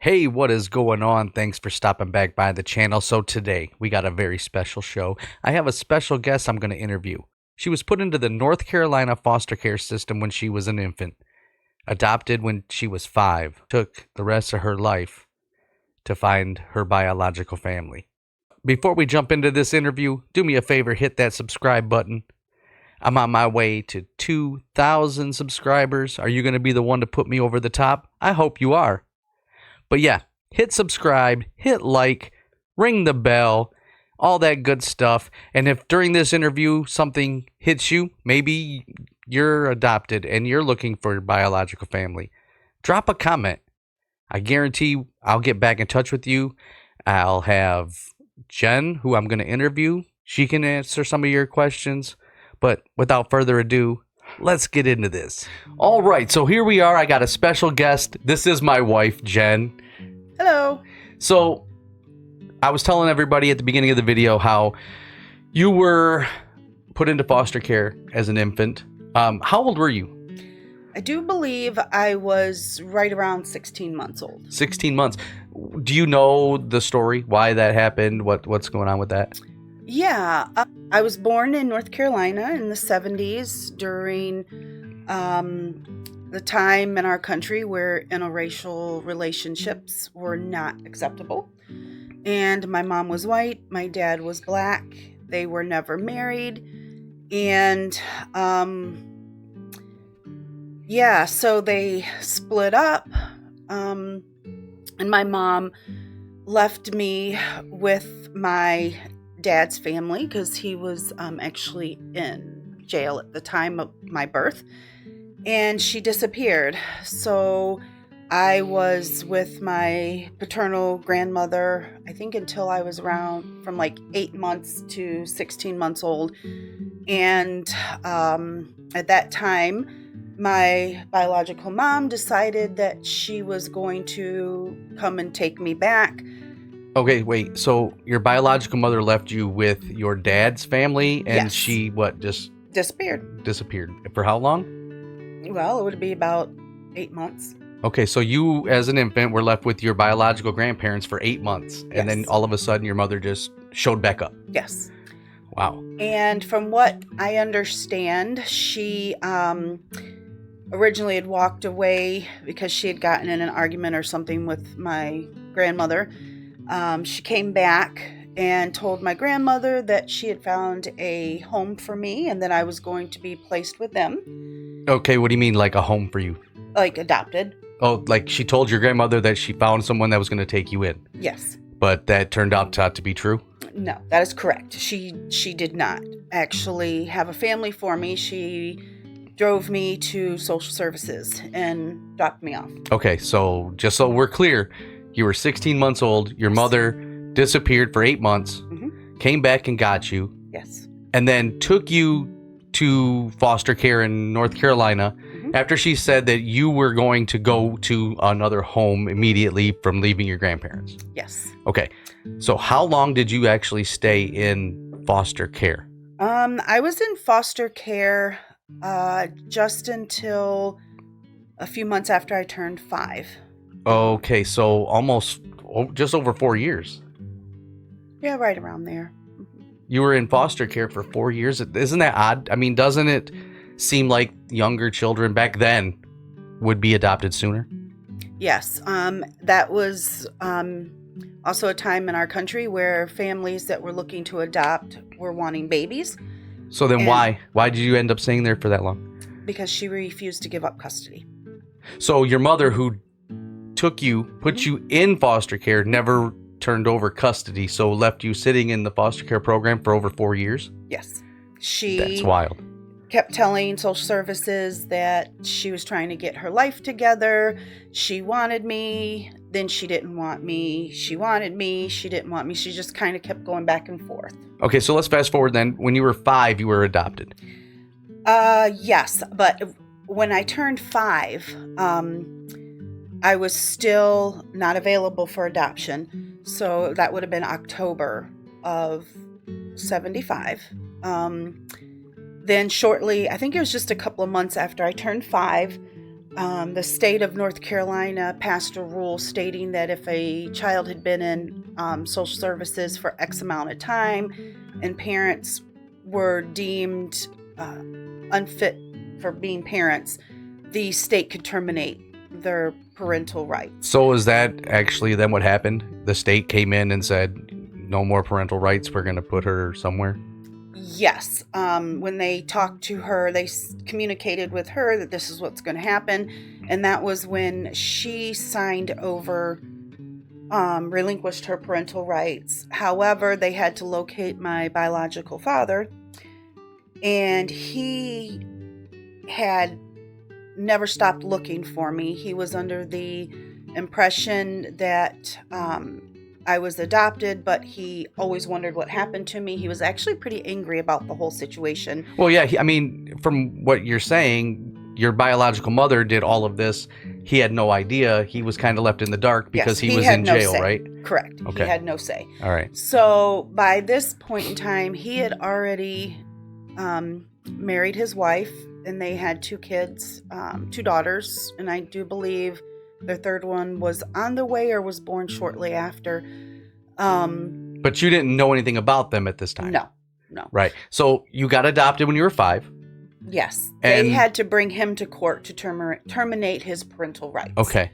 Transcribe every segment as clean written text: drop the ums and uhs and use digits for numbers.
Hey, what is going on? Thanks for stopping back by the channel. So today we got a very special show. I have a special guest I'm going to interview. She was put into the North Carolina foster care system when she was an infant, adopted when she was 5, took the rest of her life to find her biological family. Before we jump into this interview, do me a favor, hit that subscribe button. I'm on my way to 2,000 subscribers. Are you going to be the one to put me over the top? I hope you are. But yeah, hit subscribe, hit like, ring the bell, all that good stuff. And if during this interview something hits you, maybe you're adopted and you're looking for your biological family, drop a comment. I guarantee I'll get back in touch with you. I'll have Jen, who I'm going to interview. She can answer some of your questions. But without further ado, let's get into this. All right, so here we are. I got a special guest. This is my wife, Jen. Hello. So I was telling everybody at the beginning of the video how you were put into foster care as an infant. How old were you? I do believe I was right around 16 months old. 16 months. Do you know the story, why that happened, what's going on with that? Yeah, I was born in North Carolina in the 70s during the time in our country where interracial relationships were not acceptable. And my mom was white, my dad was black. They were never married. And so they split up. And my mom left me with my dad's family because he was actually in jail at the time of my birth, and she disappeared. So I was with my paternal grandmother, I think, until I was around from like 8 months to 16 months old. And at that time, my biological mom decided that she was going to come and take me back. Okay, wait. So your biological mother left you with your dad's family, and Yes. she just Disappeared. disappeared for how long? Well, it would be about 8 months. Okay, so you as an infant were left with your biological grandparents for 8 months, and then Yes. all of a sudden your mother just showed back up. Yes. Wow. And from what I understand, she originally had walked away because she had gotten in an argument or something with my grandmother. She came back and told my grandmother that she had found a home for me and that I was going to be placed with them, Okay, what do you mean, like a home for you? like adopted. Oh, like she told your grandmother that she found someone that was going to take you in, Yes. but that turned out not to be true? No, that is correct. She did not actually have a family for me. She drove me to social services and dropped me off. Okay, so just so we're clear, you were 16 months old, your mother disappeared for 8 months, came back and got you, Yes. and then took you to foster care in North Carolina after she said that you were going to go to another home immediately from leaving your grandparents. Yes. Okay, so how long did you actually stay in foster care? I was in foster care just until a few months after I turned 5. Okay, so just over 4 years. Yeah, right around there. You were in foster care for 4 years. Isn't that odd? I mean, doesn't it seem like younger children back then would be adopted sooner? Yes. That was also a time in our country where families that were looking to adopt were wanting babies. So then And- why did you end up staying there for that long? Because she refused to give up custody. So your mother, who took you, put you in foster care, never turned over custody, so left you sitting in the foster care program for over 4 years? Yes. She That's wild. kept telling social services that she was trying to get her life together. She wanted me, then she didn't want me. She wanted me, she didn't want me. She just kind of kept going back and forth. Okay, so let's fast forward then. When you were 5, you were adopted. Yes, but when I turned 5, I was still not available for adoption. So that would have been October of 75. Then shortly, I think it was just a couple of months after I turned 5, The state of North Carolina passed a rule stating that if a child had been in social services for X amount of time and parents were deemed unfit for being parents, the state could terminate their parental rights. So is that actually then what happened? The state came in and said, no more parental rights, we're going to put her somewhere? Yes. When they talked to her, they communicated with her that this is what's going to happen. And that was when she signed over, relinquished her parental rights. However, they had to locate my biological father. And he had never stopped looking for me. He was under the impression that I was adopted, but he always wondered what happened to me. He was actually pretty angry about the whole situation. Well, yeah, I mean, from what you're saying, your biological mother did all of this. He had no idea. He was kind of left in the dark because Yes, he was had in no jail, say. right? Correct. Okay. He had no say. All right. So by this point in time, he had already married his wife, and they had 2 kids, 2 daughters, and I do believe their third one was on the way or was born shortly after. But you didn't know anything about them at this time? No. Right. So you got adopted when you were 5? Yes. And they had to bring him to court to terminate his parental rights. Okay.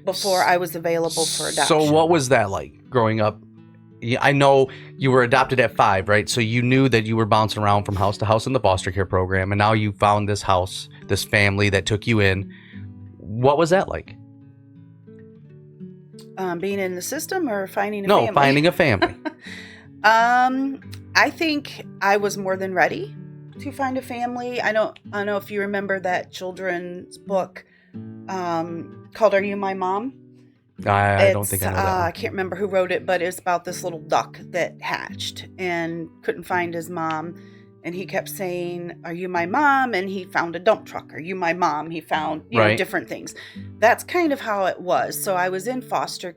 Before I was available for adoption. So what was that like growing up? I know you were adopted at 5, right? So you knew that you were bouncing around from house to house in the foster care program, and now you found this house, this family that took you in. What was that like? Being in the system or finding a family? No, finding a family. I think I was more than ready to find a family. I don't know if you remember that children's book called Are You My Mom? I don't think I know that one. I can't remember who wrote it, but it's about this little duck that hatched and couldn't find his mom. And he kept saying, "Are you my mom?" And he found a dump truck. "Are you my mom?" He found, you know, different things. That's kind of how it was. So I was in foster,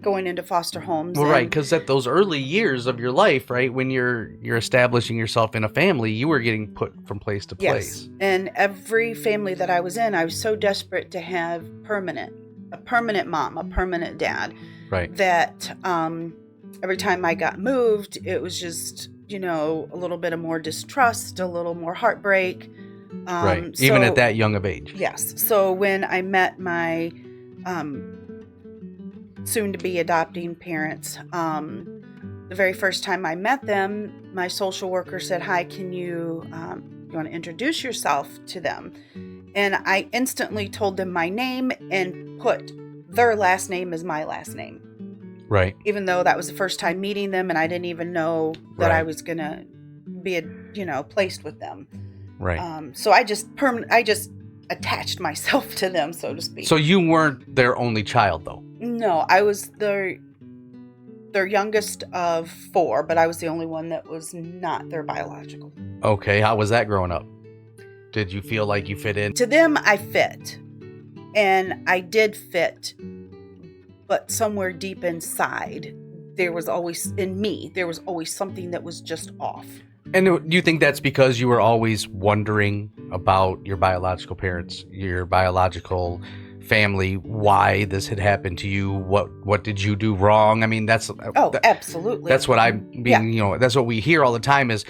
going into foster homes. Well, right, because at those early years of your life, right, when you're establishing yourself in a family, you were getting put from place to place. Yes. And every family that I was in, I was so desperate to have a permanent mom, a permanent dad. Right. That every time I got moved, it was just, a little bit of more distrust, a little more heartbreak. Right. Even at that young of age. Yes. So when I met my soon-to-be adopting parents, the very first time I met them, my social worker said, "Hi, can you want to introduce yourself to them?" And I instantly told them my name and put their last name as my last name. Right. Even though that was the first time meeting them and I didn't even know that I was going to be, placed with them. Right. So I just attached myself to them, so to speak. So you weren't their only child, though? No, I was their youngest of 4, but I was the only one that was not their biological. Okay. How was that growing up? Did you feel like you fit in? To them, I fit. And I did fit. But somewhere deep inside, there was always something that was just off. And do you think that's because you were always wondering about your biological parents, your biological family, why this had happened to you? What did you do wrong? I mean, absolutely. That's what that's what we hear all the time is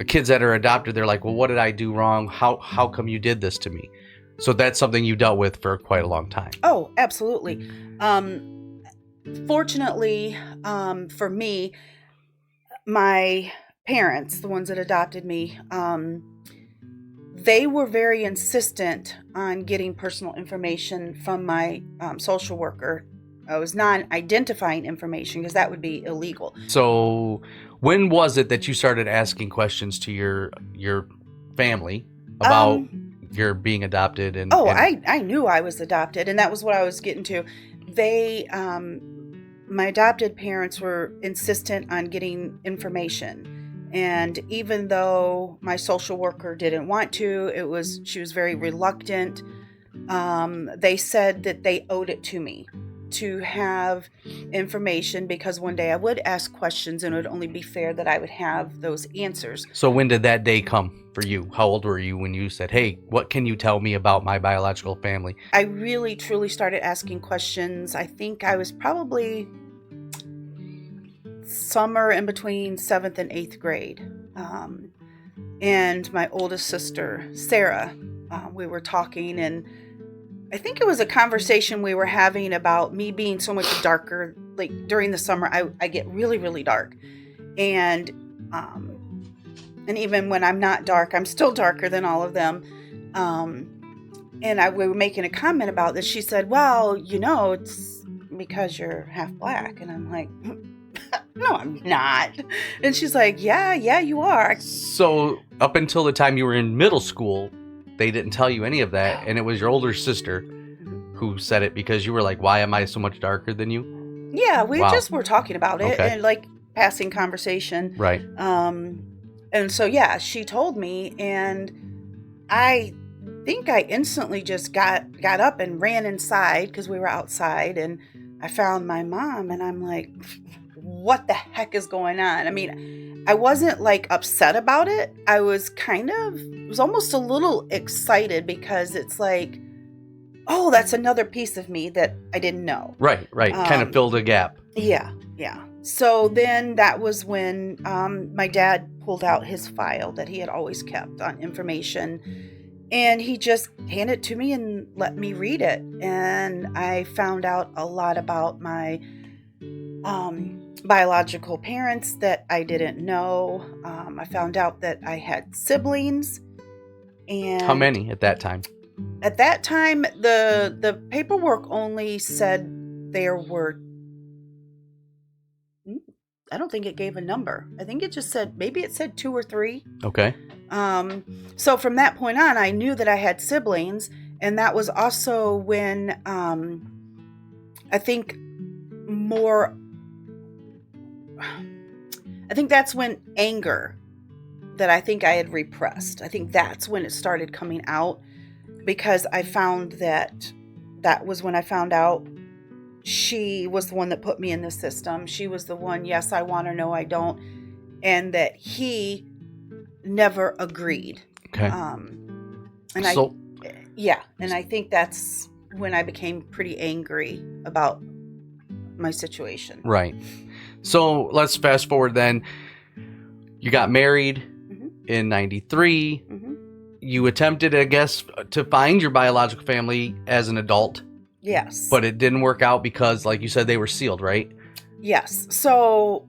kids that are adopted. They're like, well, what did I do wrong? How come you did this to me? So that's something you dealt with for quite a long time. Oh, absolutely. Fortunately, for me, my parents, the ones that adopted me, they were very insistent on getting personal information from my social worker. I was not identifying information because that would be illegal. So when was it that you started asking questions to your family about your being adopted? I knew I was adopted, and that was what I was getting to. They, my adopted parents were insistent on getting information. And even though my social worker didn't want to, she was very reluctant. They said that they owed it to me to have information because one day I would ask questions and it would only be fair that I would have those answers. So when did that day come for you? How old were you when you said, hey, what can you tell me about my biological family? I really, truly started asking questions. I think I was probably somewhere in between 7th and 8th grade. And my oldest sister, Sarah, we were talking, and I think it was a conversation we were having about me being so much darker. Like during the summer, I get really, really dark. And even when I'm not dark, I'm still darker than all of them. And we were making a comment about this. She said, well, it's because you're half black. And I'm like, no, I'm not. And she's like, yeah, you are. So up until the time you were in middle school, they didn't tell you any of that. And it was your older sister who said it because you were like, why am I so much darker than you? Yeah, we just were talking about it Okay. and like passing conversation. Right. And so, yeah, she told me, and I think I instantly just got up and ran inside because we were outside, and I found my mom, and I'm like, what the heck is going on? I mean, I wasn't like upset about it. I was was almost a little excited because it's like, oh, that's another piece of me that I didn't know. Right. Kind of filled a gap. Yeah. So then that was when my dad pulled out his file that he had always kept on information, and he just handed it to me and let me read it. And I found out a lot about my biological parents that I didn't know. I found out that I had siblings. And how many at that time? At that time, the paperwork only said there were, I don't think it gave a number. I think it just said, maybe it said 2 or 3. Okay. So from that point on, I knew that I had siblings. And that was also when I think that's when anger that I think I had repressed. I think that's when it started coming out, because I found that was when I found out she was the one that put me in the system. She was the one, yes, I want her, no, I don't. And that he never agreed. Okay. And I think that's when I became pretty angry about my situation. Right. So let's fast forward then. You got married in 93. You attempted, I guess, to find your biological family as an adult. Yes. But it didn't work out because, like you said, they were sealed, right? Yes. So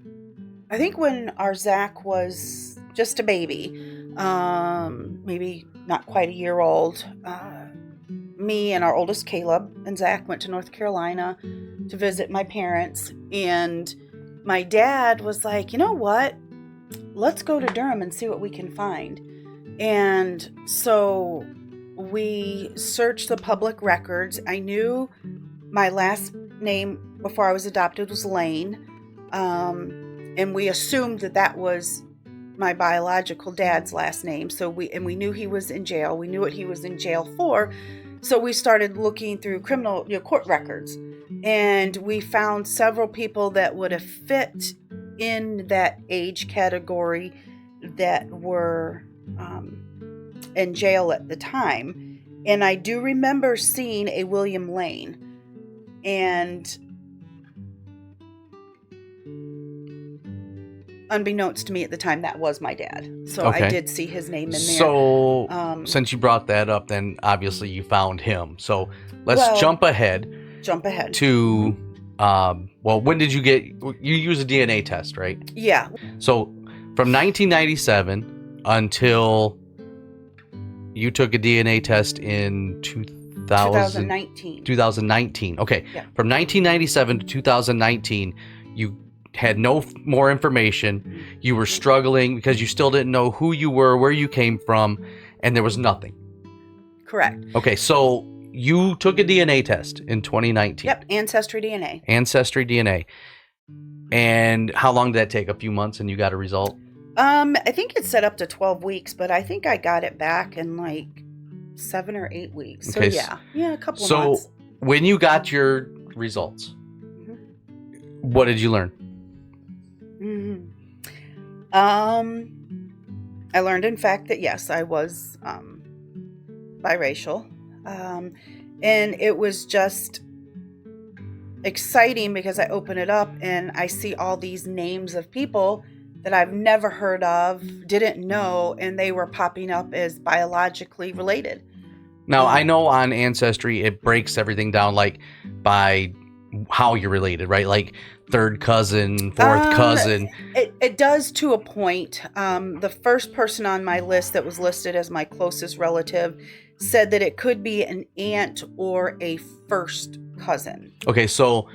I think when our Zach was just a baby, maybe not quite a year old, me and our oldest Caleb and Zach went to North Carolina to visit my parents. And my dad was like, you know what? Let's go to Durham and see what we can find. And so we searched the public records. I knew my last name before I was adopted was Lane. And we assumed that was my biological dad's last name. So we knew he was in jail. We knew what he was in jail for. So we started looking through criminal court records, and we found several people that would have fit in that age category that were in jail at the time. And I do remember seeing a William Lane, and unbeknownst to me at the time, that was my dad. So Okay. I did see his name in there. So since you brought that up, then obviously you found him. So let's jump ahead to, when did you use a DNA test, right? Yeah. So from 1997 until you took a DNA test in 2019. 2019. Okay. Yeah. From 1997 to 2019, you had no more information. You were struggling because you still didn't know who you were, where you came from, and there was nothing. Correct. Okay, so you took a DNA test in 2019. Yep, Ancestry DNA. Ancestry DNA. And how long did that take? A few months and you got a result? I think it's set up to 12 weeks, but I think I got it back in like 7 or 8 weeks. So Okay, yeah, a couple of months. So when you got your results. Mhm. What did you learn? Mhm. I learned, in fact, that yes, I was biracial. And it was just exciting because I open it up and I see all these names of people that I've never heard of, didn't know, and they were popping up as biologically related. Now, I know on Ancestry, it breaks everything down like by how you're related, right? Like third cousin, fourth cousin. It does to a point. The first person on my list that was listed as my closest relative said that it could be an aunt or a first cousin. Okay, so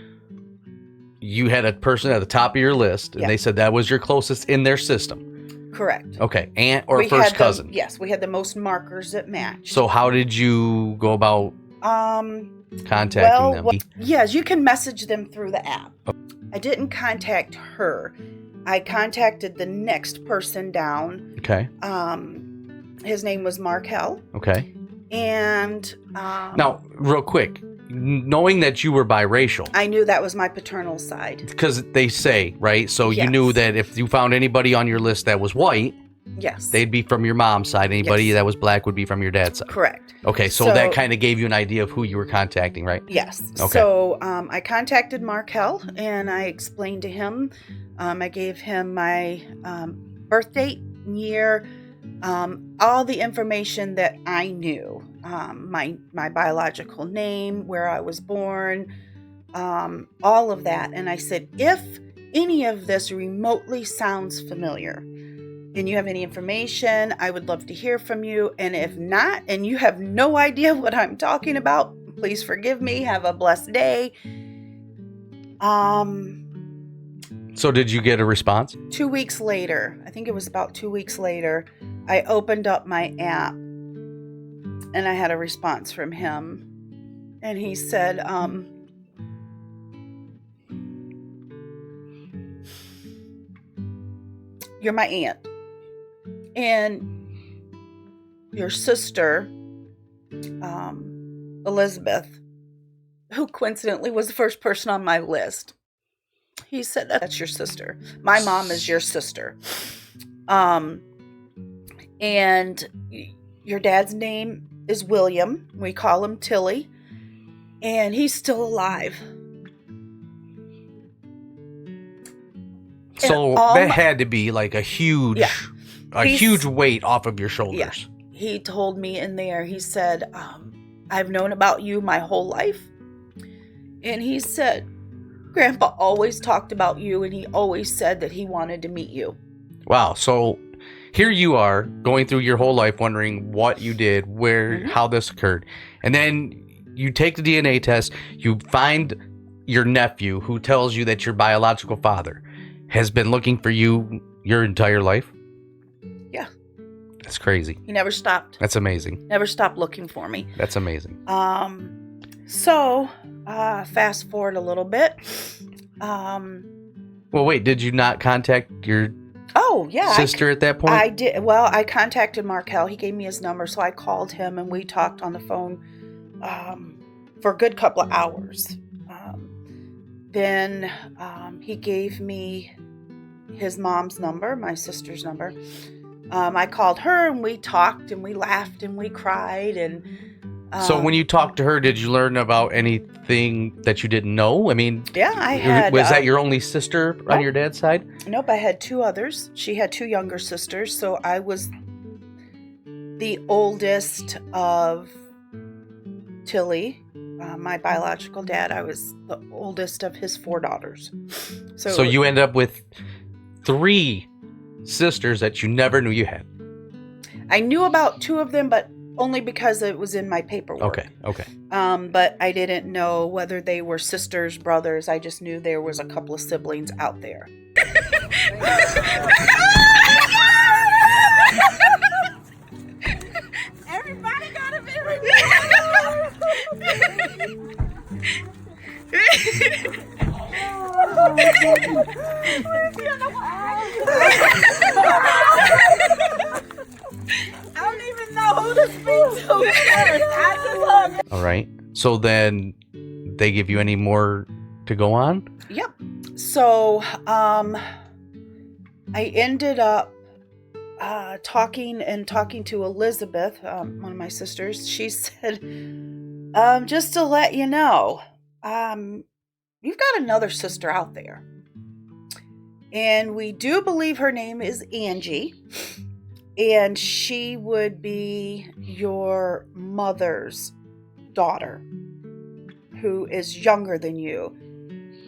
you had a person at the top of your list, and Yeah. they said that was your closest in their system. Correct. Okay, aunt or We first had cousin. Yes, we had the most markers that matched. So how did you go about contacting them? Yes, you can message them through the app. I didn't contact her. I contacted the next person down. Okay. His name was Markel. Okay. And now, real quick, knowing that you were biracial, I knew that was my paternal side. Because they say, right? So Yes. you knew that if you found anybody on your list that was white, yes, they'd be from your mom's side. Anybody Yes. that was black would be from your dad's side. Correct. Okay, so that kind of gave you an idea of who you were contacting, right? Yes. Okay. So I contacted Markel and I explained to him. I gave him my birth date, year, all the information that I knew. My biological name, where I was born, all of that. And I said, if any of this remotely sounds familiar and you have any information, I would love to hear from you. And if not, and you have no idea what I'm talking about, please forgive me. Have a blessed day. So did you get a response? 2 weeks later, I think it was about 2 weeks later, I opened up my app and I had a response from him. And he said, you're my aunt. And your sister, Elizabeth, who coincidentally was the first person on my list. He said, that's your sister. My mom is your sister. And your dad's name is William. We call him Tilly. And he's still alive. So that had to be like a huge, huge weight off of your shoulders. Yeah. He told me in there, he said, I've known about you my whole life. And he said, Grandpa always talked about you and he always said that he wanted to meet you. Wow. So here you are going through your whole life wondering what you did, where, how this occurred. And then you take the DNA test, you find your nephew who tells you that your biological father has been looking for you your entire life. Yeah. That's crazy. He never stopped. That's amazing. Never stopped looking for me. That's amazing. So fast forward a little bit. Well, wait, did you not contact your sister at that point? I did. Well, I contacted Markel. He gave me his number, so I called him and we talked on the phone for a good couple of hours. Then he gave me his mom's number, my sister's number. I called her and we talked and we laughed and we cried. And so when you talked to her, did you learn about anything that you didn't know? I mean, yeah, I had. Was that your only sister on your dad's side? Nope, I had two others. She had two younger sisters, so I was the oldest of Tilly. My biological dad, I was the oldest of his four daughters. So you end up with 3 sisters that you never knew you had. I knew about 2 of them, but only because it was in my paperwork. Okay. But I didn't know whether they were sisters, brothers. I just knew there was a couple of siblings out there. Everybody gotta be I don't even know who to speak to first. I just love it. All right. So then they give you any more to go on? Yep. So, I ended up talking to Elizabeth, one of my sisters. She said, just to let you know, you've got another sister out there. And we do believe her name is Angie. And she would be your mother's daughter, who is younger than you.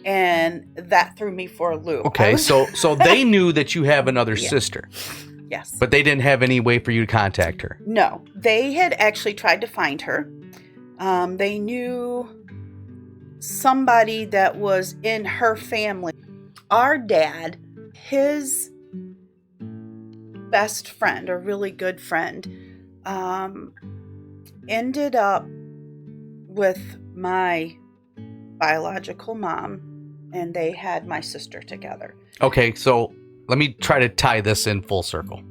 And that threw me for a loop. Okay, so they knew that you have another Yeah. sister. Yes. But they didn't have any way for you to contact her. No, they had actually tried to find her. They knew somebody that was in her family. Our dad, his best friend, or really good friend, ended up with my biological mom, and they had my sister together. Okay, so let me try to tie this in full circle.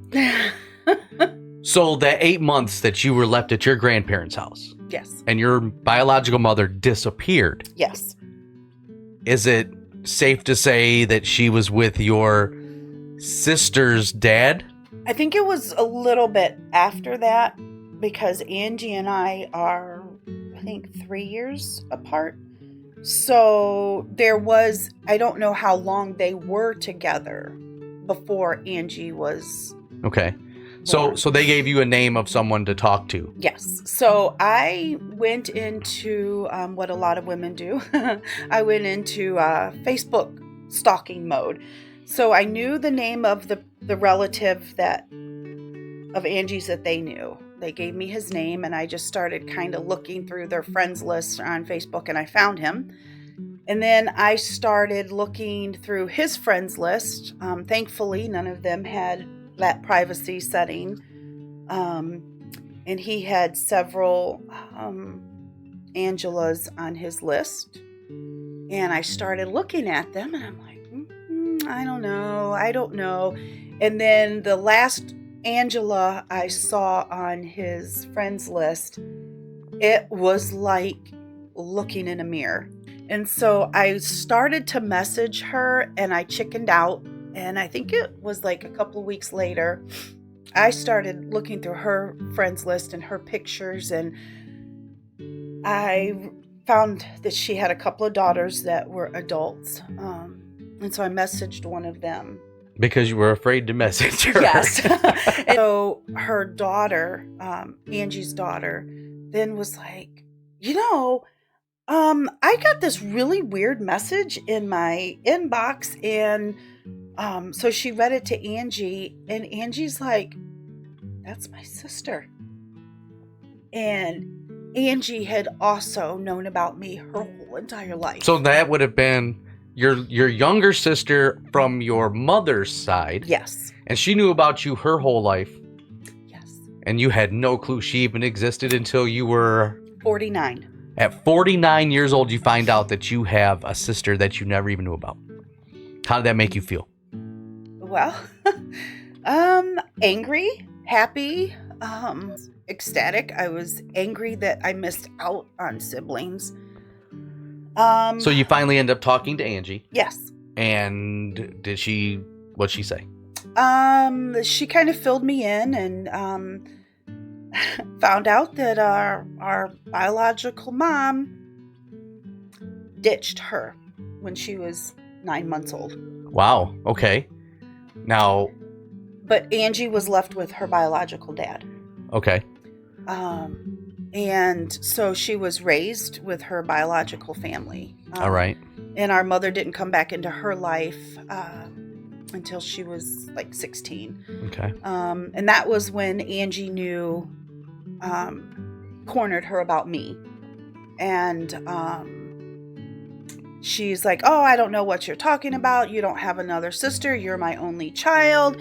So the 8 months that you were left at your grandparents' house Yes. and your biological mother disappeared, Yes. is it safe to say that she was with your sister's dad? I think it was a little bit after that, because Angie and I are, I think, 3 years apart. So there was, I don't know how long they were together before Angie was. Okay. So they gave you a name of someone to talk to. Yes. So I went into what a lot of women do. I went into Facebook stalking mode. So I knew the name of the relative of Angie's that they knew. They gave me his name, and I just started kind of looking through their friends list on Facebook, and I found him. And then I started looking through his friends list. Thankfully, none of them had that privacy setting. And he had several Angelas on his list. And I started looking at them, and I'm like, I don't know. And then the last Angela I saw on his friends list, it was like looking in a mirror. And so I started to message her, and I chickened out. And I think it was like a couple of weeks later, I started looking through her friends list and her pictures, and I found that she had a couple of daughters that were adults. And so I messaged one of them. Because you were afraid to message her. Yes. And so her daughter, Angie's daughter, then was like, I got this really weird message in my inbox, and so she read it to Angie, and Angie's like, that's my sister. And Angie had also known about me her whole entire life. So that would have been your younger sister from your mother's side. Yes. And she knew about you her whole life. Yes. And you had no clue she even existed until you were 49. At 49 years old, you find out that you have a sister that you never even knew about. How did that make you feel? Well, angry, happy, ecstatic. I was angry that I missed out on siblings. So you finally end up talking to Angie. Yes. And what'd she say? She kind of filled me in, and found out that our biological mom ditched her when she was 9 months old. Wow. Okay. Now. But Angie was left with her biological dad. Okay. And so she was raised with her biological family. All right. And our mother didn't come back into her life until she was like 16. Okay. And that was when Angie cornered her about me. And she's like, oh, I don't know what you're talking about. You don't have another sister. You're my only child.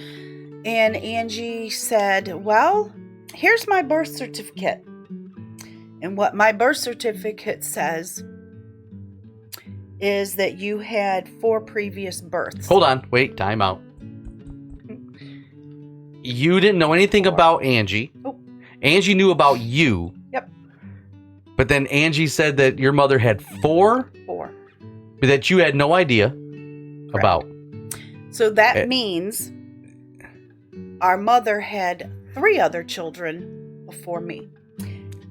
And Angie said, well, here's my birth certificate. And what my birth certificate says is that you had 4 previous births. Hold on. Wait. Time out. You didn't know anything about Angie. Oh. Angie knew about you. Yep. But then Angie said that your mother had 4 4. that you had no idea about. So that Eh. means our mother had 3 other children before me.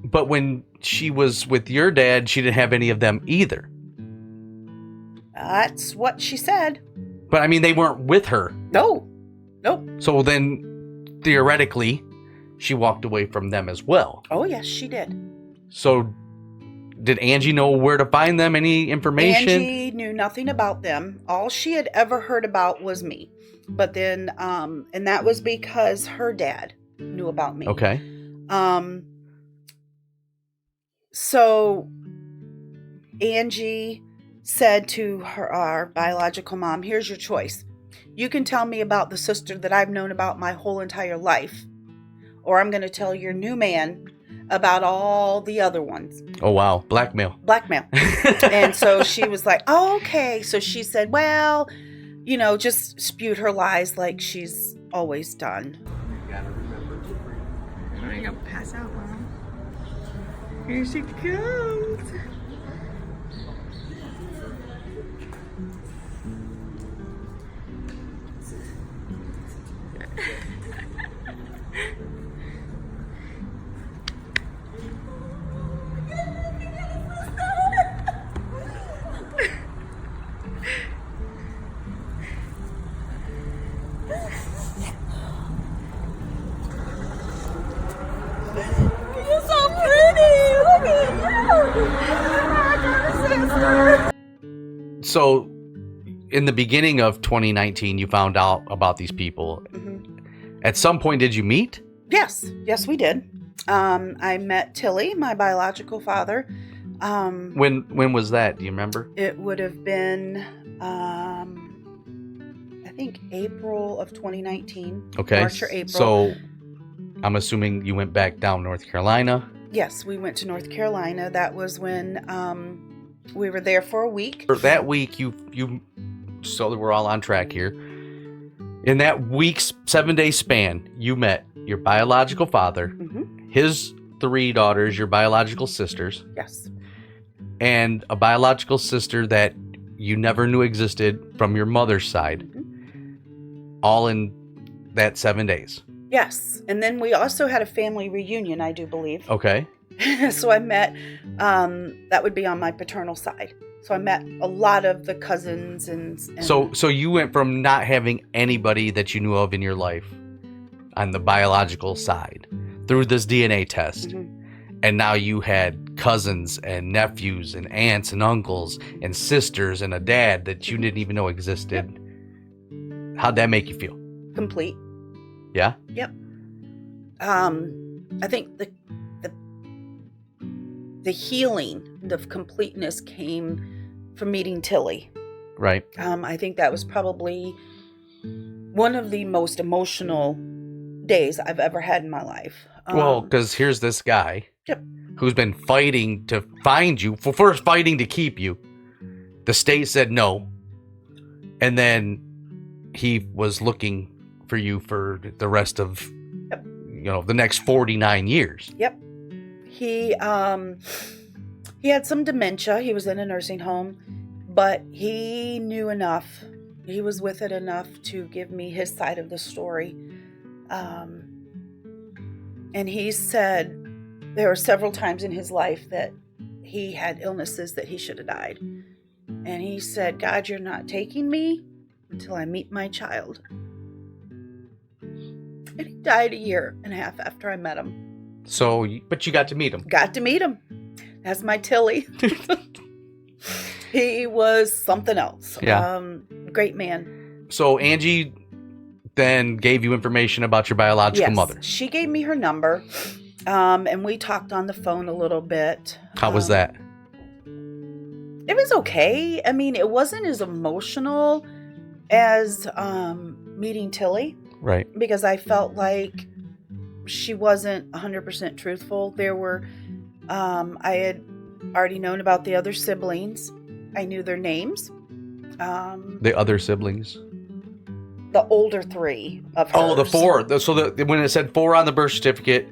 But when she was with your dad, she didn't have any of them either. That's what she said. But I mean, they weren't with her. No. Nope. So then, theoretically, she walked away from them as well. Oh, yes, she did. So, did Angie know where to find them? Any information? Angie knew nothing about them. All she had ever heard about was me. But then, and that was because her dad knew about me. Okay. So Angie said to our biological mom, here's your choice. You can tell me about the sister that I've known about my whole entire life, or I'm going to tell your new man about all the other ones. Oh, wow. Blackmail. Blackmail. And so she was like, oh, okay. So she said, well, you know, just spewed her lies like she's always done. I'm gonna pass out, Mom. Here she comes. You're so pretty. Look at you. I got a sister. So, in the beginning of 2019, you found out about these people. Mm-hmm. At some point, did you meet? Yes, we did. I met Tilly, my biological father. When was that? Do you remember? It would have been, I think, April of 2019. Okay. March or April. So, I'm assuming you went back down North Carolina. Yes, we went to North Carolina. That was when we were there for a week. That week, you so that we're all on track here. In that week's 7-day span, you met your biological father, Mm-hmm. his 3 daughters, your biological sisters, Yes. and a biological sister that you never knew existed from your mother's side, all in that 7 days. Yes. And then we also had a family reunion, I do believe. Okay. So I met, that would be on my paternal side. So I met a lot of the cousins and So you went from not having anybody that you knew of in your life on the biological side through this DNA test. Mhm. And now you had cousins and nephews and aunts and uncles and sisters and a dad that you didn't even know existed. How'd that make you feel? complete. Yeah? Yep. I think the healing, the completeness came from meeting Tilly. Right. I think that was probably one of the most emotional days I've ever had in my life. Well, because here's this guy Yep. who's been fighting to find you, first fighting to keep you. The state said no. And then he was looking for you for the rest of, Yep. the next 49 years. Yep. He had some dementia. He was in a nursing home, but he knew enough. He was with it enough to give me his side of the story. And he said there were several times in his life that he had illnesses that he should have died. And he said, God, you're not taking me until I meet my child. And he died 1.5 years after I met him. So, but you got to meet him. Got to meet him. That's my Tilly. He was something else. Yeah. Great man. So Angie then gave you information about your biological Yes, mother. she gave me her number, and we talked on the phone a little bit. How was that? It was okay. I mean, it wasn't as emotional as meeting Tilly, Right. because I felt like she wasn't 100% truthful. There were, I had already known about the other siblings. I knew their names. The other siblings. The older 3 of hers. Oh, the 4. So when it said 4 on the birth certificate.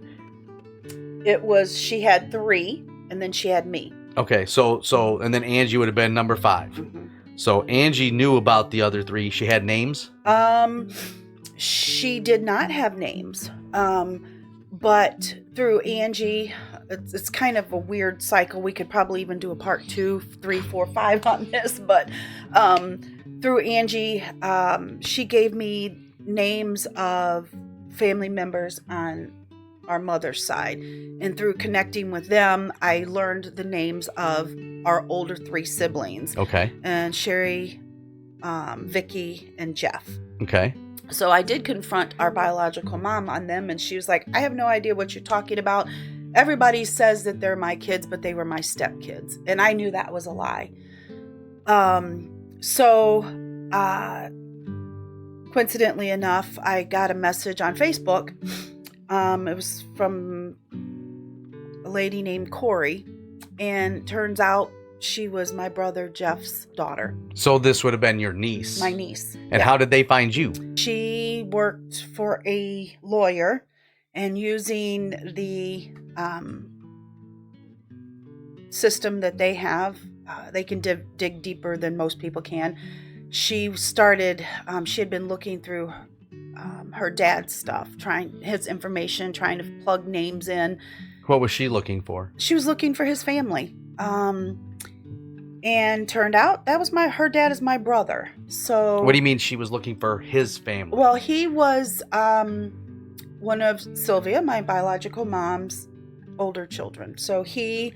It was, she had 3. and then she had me. Okay, so and then Angie would have been number 5. Mm-hmm. So Angie knew about the other 3. She had names? She did not have names. But through Angie, it's kind of a weird cycle. We could probably even do a part 2, 3, 4, 5 on this. But through Angie, she gave me names of family members on our mother's side. And through connecting with them, I learned the names of our older 3 siblings. Okay. And Sherry, Vicky, and Jeff. Okay. So I did confront our biological mom on them, and she was like, I have no idea what you're talking about. Everybody says that they're my kids, but they were my stepkids. And I knew that was a lie. So coincidentally enough, I got a message on Facebook. It was from a lady named Corey, and turns out she was my brother Jeff's daughter. So this would have been your niece. My niece. And how did they find you? She worked for a lawyer, and using the system that they have, they can dig deeper than most people can. She started, she had been looking through her dad's stuff, his information, trying to plug names in. What was she looking for? She was looking for his family. And turned out that was her dad is my brother. So what do you mean she was looking for his family? Well, he was one of Sylvia, my biological mom's older children. So he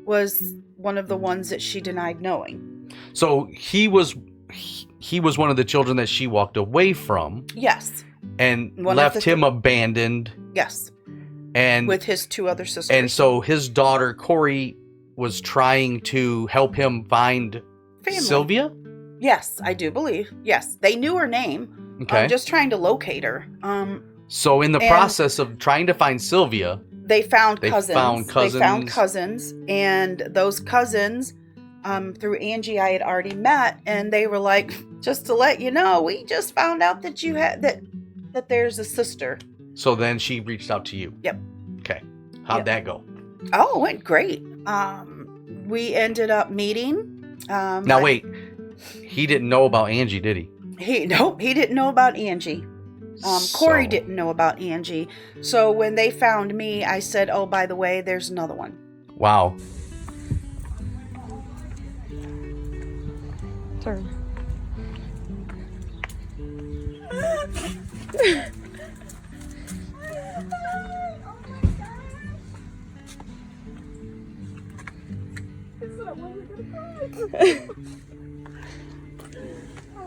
was one of the ones that she denied knowing. So he was one of the children that she walked away from. Yes. And left him abandoned. Yes. And with his 2 other sisters. And so his daughter Corey was trying to help him find family. Sylvia? Yes, I do believe. Yes. They knew her name. Okay. Just trying to locate her. So in the process of trying to find Sylvia, they found cousins. They found cousins. And those cousins, through Angie, I had already met. And they were like, just to let you know, we just found out that you had that there's a sister. So then she reached out to you. Yep. Okay. How'd that go? Oh, it went great. We ended up meeting. Now wait, he didn't know about Angie, did he? He didn't know about Angie. Corey didn't know about Angie. So when they found me, I said, oh, by the way, there's another one. Wow. Turn.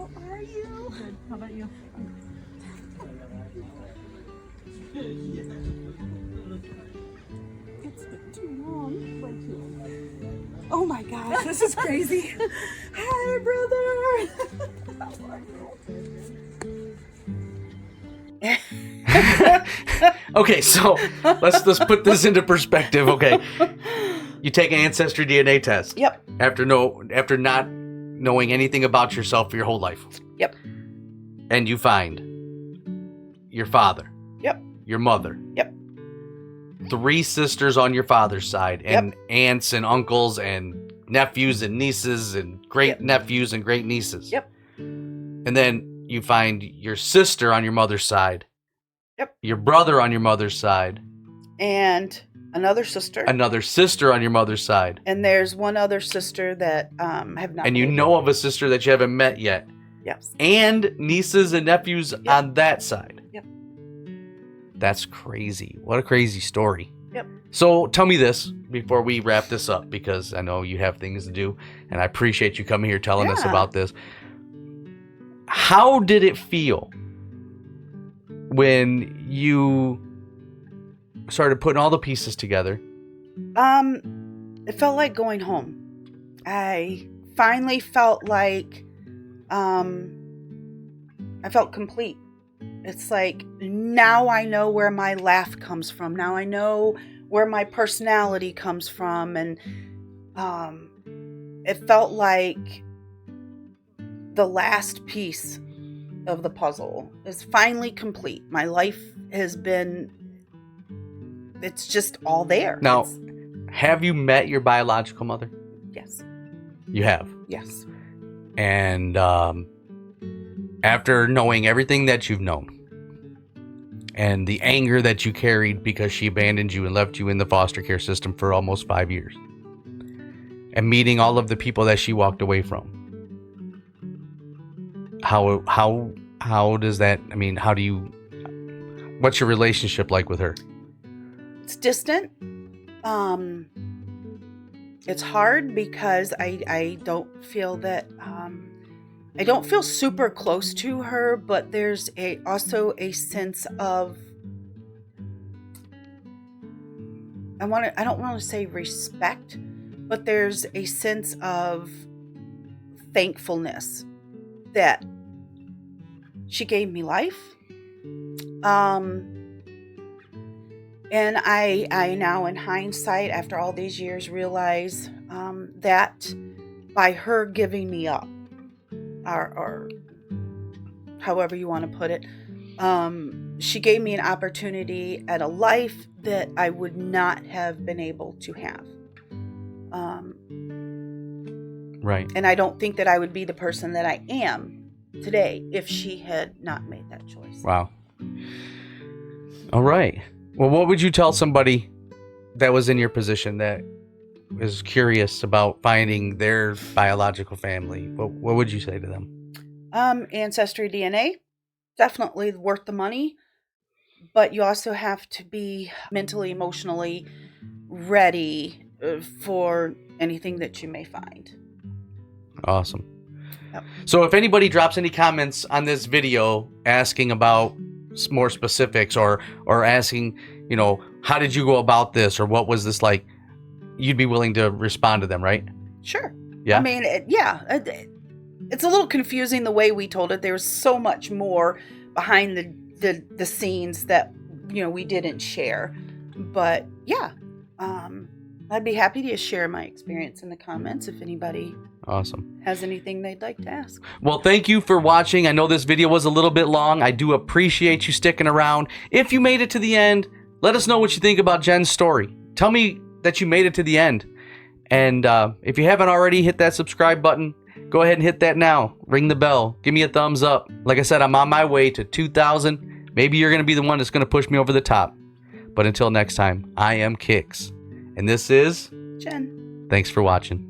How are you? Good. How about you? It's been too long. Way too long. Oh my gosh, this is crazy. Hi, brother. How are you? Okay, so let's put this into perspective. Okay, you take an ancestry DNA test. Yep. After not knowing anything about yourself for your whole life. Yep. And you find your father. Yep. Your mother. Yep. 3 sisters on your father's side, and aunts and uncles and nephews and nieces and great nephews and great nieces. Yep. And then you find your sister on your mother's side. Yep. Your brother on your mother's side. And another sister. Another sister on your mother's side. And there's one other sister that have not. And you know of a sister that you haven't met yet. Yes. And nieces and nephews on that side. Yep. That's crazy. What a crazy story. Yep. So tell me this before we wrap this up, because I know you have things to do, and I appreciate you coming here telling us about this. How did it feel when you started putting all the pieces together? It felt like going home. I finally felt like I felt complete. It's like, now I know where my laugh comes from. Now I know where my personality comes from. And it felt like the last piece of the puzzle is finally complete. My life has been, it's just all there. Now, Have you met your biological mother? Yes. You have. Yes. And after knowing everything that you've known and the anger that you carried because she abandoned you and left you in the foster care system for almost 5 years, and meeting all of the people that she walked away from, how does that, I mean, how do you, what's your relationship like with her? It's distant. It's hard because I don't feel that I don't feel super close to her, but there's also a sense of I don't want to say respect, but there's a sense of thankfulness that she gave me life. And I now, in hindsight, after all these years, realize that by her giving me up, or however you want to put it, she gave me an opportunity at a life that I would not have been able to have. Right. And I don't think that I would be the person that I am today if she had not made that choice. Wow. All right. Well, what would you tell somebody that was in your position that is curious about finding their biological family? What would you say to them? Ancestry DNA, definitely worth the money, but you also have to be mentally, emotionally ready for anything that you may find. Awesome. Yep. So if anybody drops any comments on this video asking about more specifics or asking, you know, how did you go about this or what was this like, you'd be willing to respond to them, right? Sure. Yeah. I mean, it's a little confusing the way we told it. There's so much more behind the scenes that, you know, we didn't share. But yeah, I'd be happy to share my experience in the comments if anybody Awesome. has anything they'd like to ask. Well, thank you for watching. I know this video was a little bit long. I do appreciate you sticking around. If you made it to the end, let us know what you think about Jen's story. Tell me that you made it to the end. And if you haven't already, hit that subscribe button. Go ahead and hit that now. Ring the bell. Give me a thumbs up. Like I said, I'm on my way to 2,000. Maybe you're going to be the one that's going to push me over the top. But until next time, I am Kix. And this is Jen. Thanks for watching.